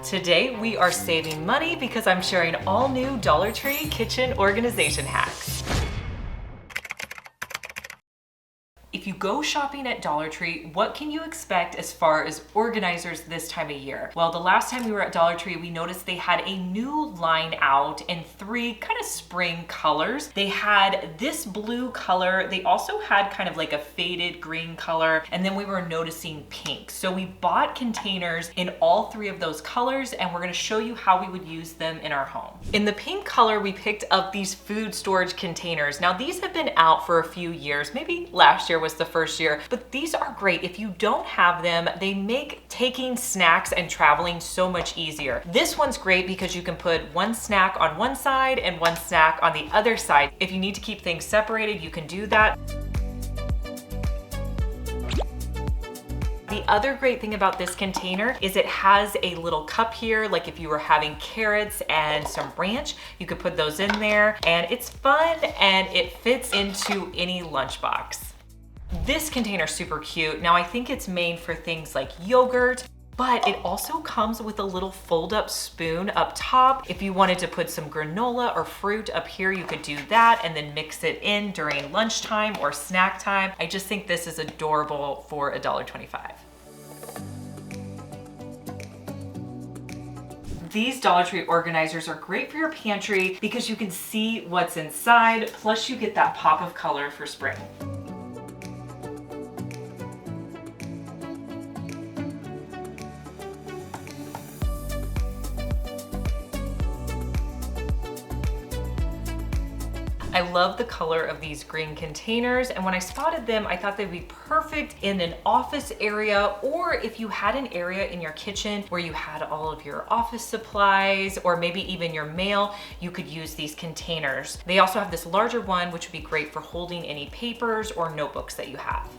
Today we are saving money because I'm sharing all new Dollar Tree kitchen organization hacks. If you go shopping at Dollar Tree, what can you expect as far as organizers this time of year? Well, the last time we were at Dollar Tree, we noticed they had a new line out in 3 kind of spring colors. They had this blue color. They also had kind of like a faded green color. And then we were noticing pink. So we bought containers in all 3 of those colors, and we're gonna show you how we would use them in our home. In the pink color, we picked up these food storage containers. Now these have been out for a few years, maybe last year was the first year, but these are great. If you don't have them, they make taking snacks and traveling so much easier. This one's great because you can put 1 snack on one side and 1 snack on the other side. If you need to keep things separated, you can do that. The other great thing about this container is it has a little cup here, like if you were having carrots and some ranch, you could put those in there, and it's fun and it fits into any lunchbox. This container is super cute. Now I think it's made for things like yogurt, but it also comes with a little fold-up spoon up top. If you wanted to put some granola or fruit up here, you could do that and then mix it in during lunchtime or snack time. I just think this is adorable for $1.25. These Dollar Tree organizers are great for your pantry because you can see what's inside, plus you get that pop of color for spring. I love the color of these green containers, and when I spotted them, I thought they'd be perfect in an office area, or if you had an area in your kitchen where you had all of your office supplies, or maybe even your mail, you could use these containers. They also have this larger one, which would be great for holding any papers or notebooks that you have.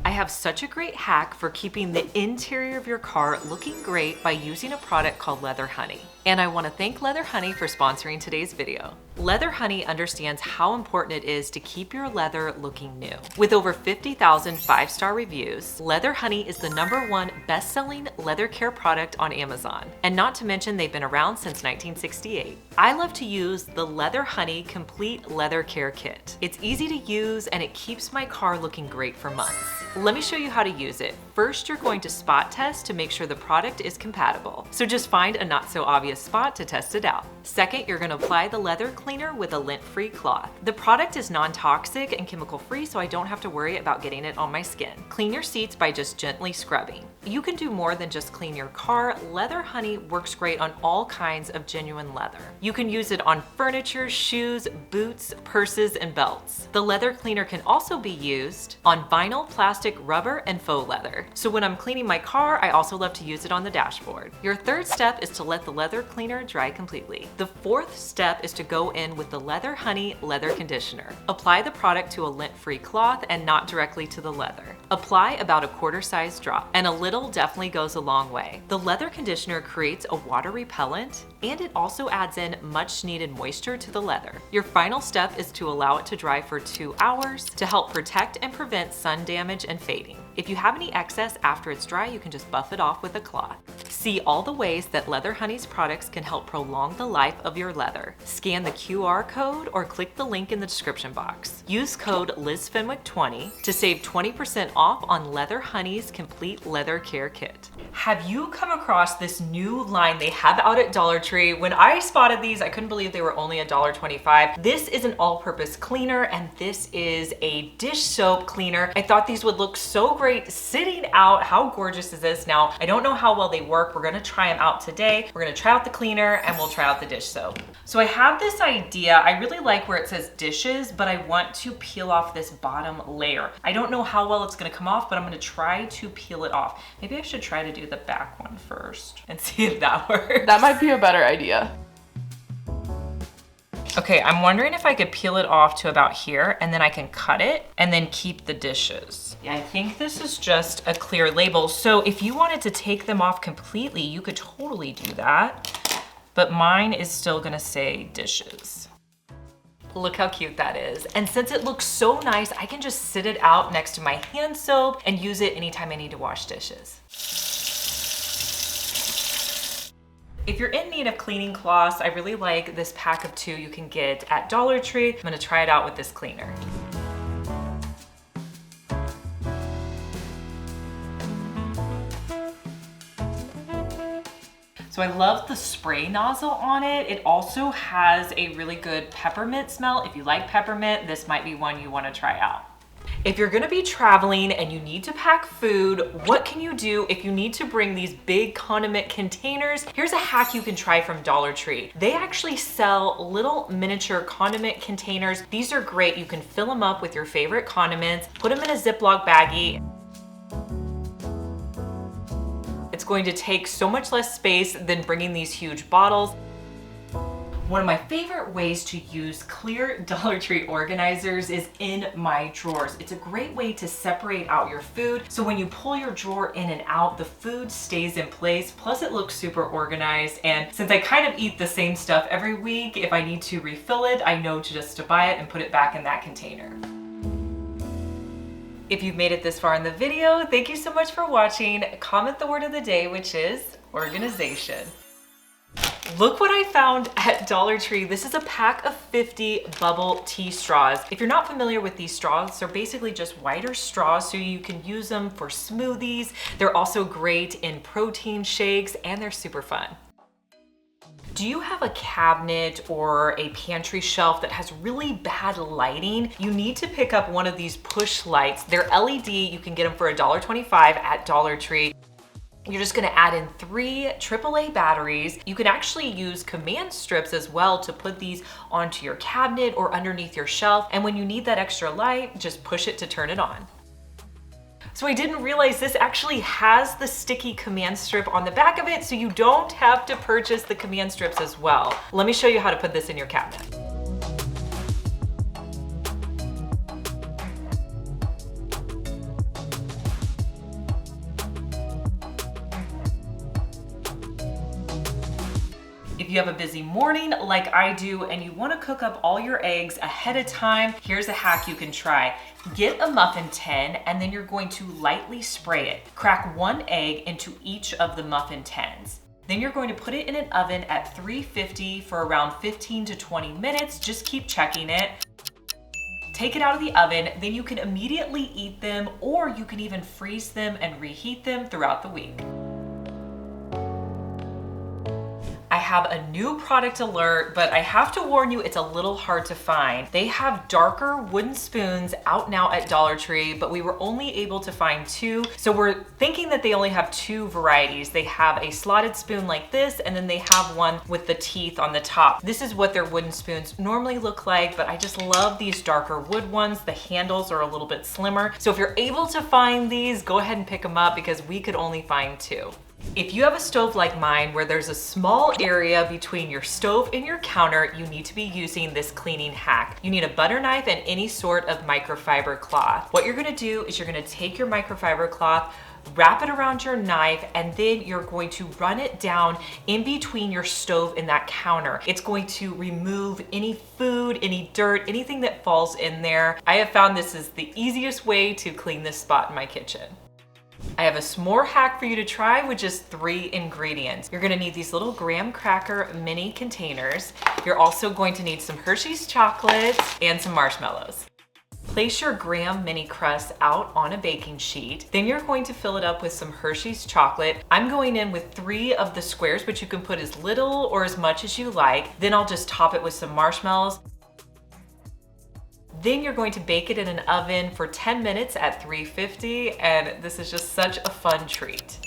I have such a great hack for keeping the interior of your car looking great by using a product called Leather Honey. And I want to thank Leather Honey for sponsoring today's video. Leather Honey understands how important it is to keep your leather looking new. With over 50,000 5-star reviews, Leather Honey is the #1 best-selling leather care product on Amazon. And not to mention, they've been around since 1968. I love to use the Leather Honey Complete Leather Care Kit. It's easy to use and it keeps my car looking great for months. Let me show you how to use it. First, you're going to spot test to make sure the product is compatible. So just find a not so obvious spot to test it out. Second, you're going to apply the leather cleaner with a lint-free cloth. The product is non-toxic and chemical-free, so I don't have to worry about getting it on my skin. Clean your seats by just gently scrubbing. You can do more than just clean your car. Leather Honey works great on all kinds of genuine leather. You can use it on furniture, shoes, boots, purses, and belts. The leather cleaner can also be used on vinyl, plastic, rubber, and faux leather. So when I'm cleaning my car, I also love to use it on the dashboard. Your third step is to let the leather cleaner dry completely. The fourth step is to go in with the Leather Honey leather conditioner. Apply the product to a lint-free cloth and not directly to the leather. Apply about a quarter-size drop, and a little definitely goes a long way. The leather conditioner creates a water repellent, and it also adds in much needed moisture to the leather. Your final step is to allow it to dry for 2 hours to help protect and prevent sun damage and fading. If you have any excess after it's dry, you can just buff it off with a cloth. See all the ways that Leather Honey's products can help prolong the life of your leather. Scan the QR code or click the link in the description box. Use code LizFenwick20 to save 20% off on Leather Honey's Complete Leather Care Kit. Have you come across this new line they have out at Dollar Tree? When I spotted these, I couldn't believe they were only $1.25. This is an all-purpose cleaner, and this is a dish soap cleaner. I thought these would look so great sitting out. How gorgeous is this? Now, I don't know how well they work. We're gonna try them out today. We're gonna try out the cleaner and we'll try out the dish soap. So I have this idea. I really like where it says dishes, but I want to peel off this bottom layer. I don't know how well it's gonna come off, but I'm gonna try to peel it off. Maybe I should try to do the back one first and see if that works. That might be a better idea. Okay, I'm wondering if I could peel it off to about here, and then I can cut it and then keep the dishes. Yeah, I think this is just a clear label. So if you wanted to take them off completely, you could totally do that. But mine is still gonna say dishes. Look how cute that is. And since it looks so nice, I can just sit it out next to my hand soap and use it anytime I need to wash dishes. If you're in need of cleaning cloths, I really like this pack of 2 you can get at Dollar Tree. I'm gonna try it out with this cleaner. So I love the spray nozzle on it. It also has a really good peppermint smell. If you like peppermint, this might be one you want to try out. If you're gonna be traveling and you need to pack food, what can you do if you need to bring these big condiment containers? Here's a hack you can try from Dollar Tree. They actually sell little miniature condiment containers. These are great. You can fill them up with your favorite condiments, put them in a Ziploc baggie. It's going to take so much less space than bringing these huge bottles. One of my favorite ways to use clear Dollar Tree organizers is in my drawers. It's a great way to separate out your food, so when you pull your drawer in and out, the food stays in place, plus it looks super organized. And since I kind of eat the same stuff every week, if I need to refill it, I know just to buy it and put it back in that container. If you've made it this far in the video, thank you so much for watching. Comment the word of the day, which is organization. Look what I found at Dollar Tree. This is a pack of 50 bubble tea straws. If you're not familiar with these straws, they're basically just wider straws so you can use them for smoothies. They're also great in protein shakes and they're super fun. Do you have a cabinet or a pantry shelf that has really bad lighting? You need to pick up one of these push lights. They're LED. You can get them for $1.25 at Dollar Tree. You're just gonna add in 3 AAA batteries. You can actually use command strips as well to put these onto your cabinet or underneath your shelf. And when you need that extra light, just push it to turn it on. So I didn't realize this actually has the sticky command strip on the back of it, so you don't have to purchase the command strips as well. Let me show you how to put this in your cabinet. If you have a busy morning like I do and you want to cook up all your eggs ahead of time, here's a hack you can try. Get a muffin tin and then you're going to lightly spray it. Crack 1 egg into each of the muffin tins. Then you're going to put it in an oven at 350 for around 15 to 20 minutes. Just keep checking it. Take it out of the oven, then you can immediately eat them, or you can even freeze them and reheat them throughout the week. I have a new product alert, but I have to warn you, it's a little hard to find. They have darker wooden spoons out now at Dollar Tree, but we were only able to find 2. So we're thinking that they only have 2 varieties. They have a slotted spoon like this, and then they have one with the teeth on the top. This is what their wooden spoons normally look like, but I just love these darker wood ones. The handles are a little bit slimmer. So if you're able to find these, go ahead and pick them up because we could only find 2. If you have a stove like mine where there's a small area between your stove and your counter, you need to be using this cleaning hack. You need a butter knife and any sort of microfiber cloth. What you're gonna do is you're gonna take your microfiber cloth, wrap it around your knife, and then you're going to run it down in between your stove and that counter. It's going to remove any food, any dirt, anything that falls in there. I have found this is the easiest way to clean this spot in my kitchen. I have a s'more hack for you to try with just 3 ingredients. You're gonna need these little graham cracker mini containers. You're also going to need some Hershey's chocolates and some marshmallows. Place your graham mini crust out on a baking sheet. Then you're going to fill it up with some Hershey's chocolate. I'm going in with 3 of the squares, but you can put as little or as much as you like. Then I'll just top it with some marshmallows. Then you're going to bake it in an oven for 10 minutes at 350, and this is just such a fun treat.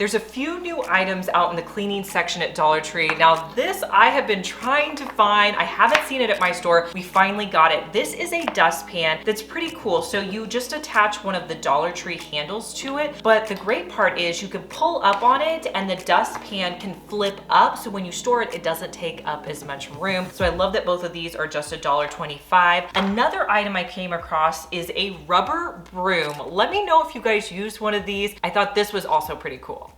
There's a few new items out in the cleaning section at Dollar Tree. Now this I have been trying to find. I haven't seen it at my store. We finally got it. This is a dustpan that's pretty cool. So you just attach one of the Dollar Tree handles to it. But the great part is you can pull up on it and the dustpan can flip up. So when you store it, it doesn't take up as much room. So I love that both of these are just $1.25. Another item I came across is a rubber broom. Let me know if you guys used one of these. I thought this was also pretty cool.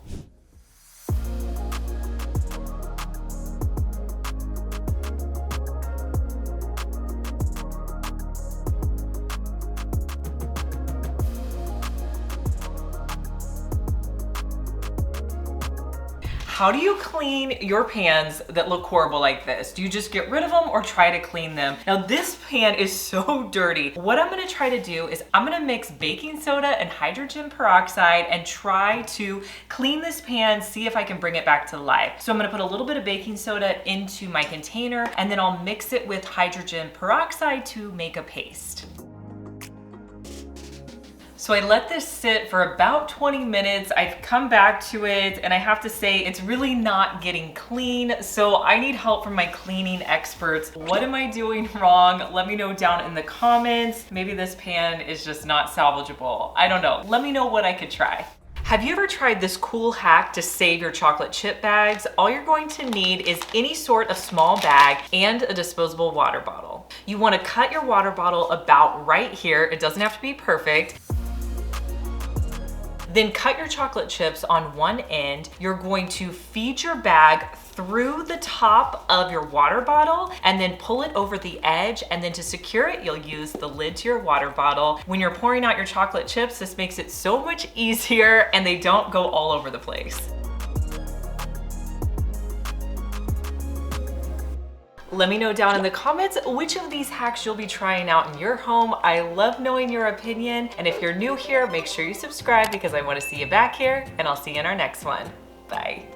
How do you clean your pans that look horrible like this? Do you just get rid of them or try to clean them? Now this pan is so dirty. What I'm gonna try to do is I'm gonna mix baking soda and hydrogen peroxide and try to clean this pan, see if I can bring it back to life. So I'm gonna put a little bit of baking soda into my container and then I'll mix it with hydrogen peroxide to make a paste. So I let this sit for about 20 minutes. I've come back to it and I have to say it's really not getting clean. So I need help from my cleaning experts. What am I doing wrong? Let me know down in the comments. Maybe this pan is just not salvageable. I don't know. Let me know what I could try. Have you ever tried this cool hack to save your chocolate chip bags? All you're going to need is any sort of small bag and a disposable water bottle. You want to cut your water bottle about right here. It doesn't have to be perfect. Then cut your chocolate chips on one end. You're going to feed your bag through the top of your water bottle and then pull it over the edge. And then to secure it, you'll use the lid to your water bottle. When you're pouring out your chocolate chips, this makes it so much easier and they don't go all over the place. Let me know down in the comments which of these hacks you'll be trying out in your home. I love knowing your opinion. And if you're new here, make sure you subscribe because I want to see you back here and I'll see you in our next one. Bye.